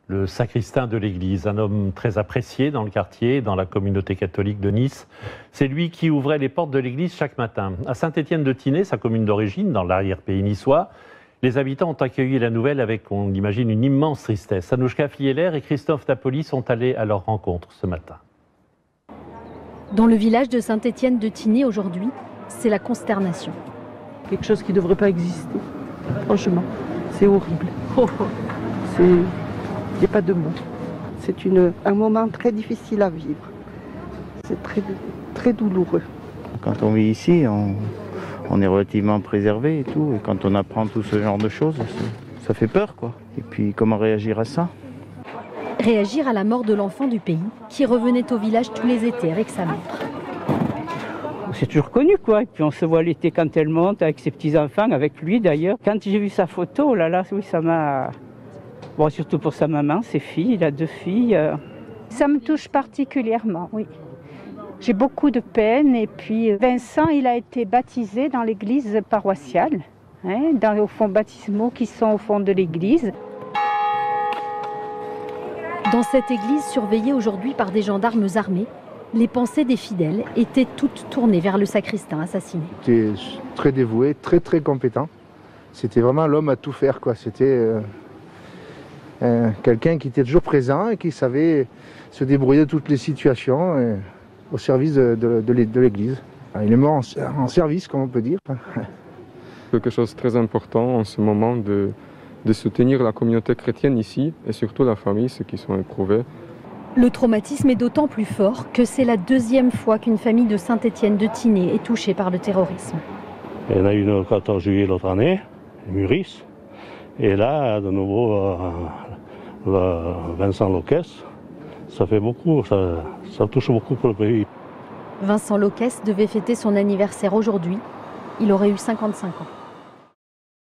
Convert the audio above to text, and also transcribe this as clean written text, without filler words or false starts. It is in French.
le sacristain de l'église, un homme très apprécié dans le quartier, dans la communauté catholique de Nice. C'est lui qui ouvrait les portes de l'église chaque matin. À Saint-Étienne-de-Tinée, sa commune d'origine, dans l'arrière-pays niçois, les habitants ont accueilli la nouvelle avec, on imagine, une immense tristesse. Anouchka Fieler et Christophe Tapoli sont allés à leur rencontre ce matin. Dans le village de Saint-Étienne-de-Tinée aujourd'hui, c'est la consternation. Quelque chose qui ne devrait pas exister. Franchement, c'est horrible. Il n'y a pas de mots. C'est un moment très difficile à vivre. C'est très, très douloureux. Quand on vit ici, on est relativement préservé et tout. Et quand on apprend tout ce genre de choses, ça fait peur, quoi. Et puis, comment réagir à ça? Réagir à la mort de l'enfant du pays qui revenait au village tous les étés avec sa mère. C'est toujours connu, quoi. Et puis on se voit l'été quand elle monte avec ses petits-enfants, avec lui d'ailleurs. Quand j'ai vu sa photo, oh là là, oui, ça m'a... Bon, surtout pour sa maman, ses filles, il a 2 filles. Ça me touche particulièrement, oui. J'ai beaucoup de peine. Et puis Vincent, il a été baptisé dans l'église paroissiale, aux fonds baptismaux qui sont au fond de l'église. Dans cette église surveillée aujourd'hui par des gendarmes armés, les pensées des fidèles étaient toutes tournées vers le sacristain assassiné. Il était très dévoué, très très compétent. C'était vraiment l'homme à tout faire, quoi. C'était quelqu'un qui était toujours présent et qui savait se débrouiller de toutes les situations au service de l'église. Il est mort en service, comme on peut dire. Quelque chose de très important en ce moment de soutenir la communauté chrétienne ici et surtout la famille, ceux qui sont éprouvés. Le traumatisme est d'autant plus fort que c'est la 2e fois qu'une famille de Saint-Étienne-de-Tinée est touchée par le terrorisme. Il y en a une le 14 juillet l'autre année, Muris, et là, de nouveau, Vincent Loquès. Ça fait beaucoup, ça touche beaucoup pour le pays. Vincent Loquès devait fêter son anniversaire aujourd'hui. Il aurait eu 55 ans.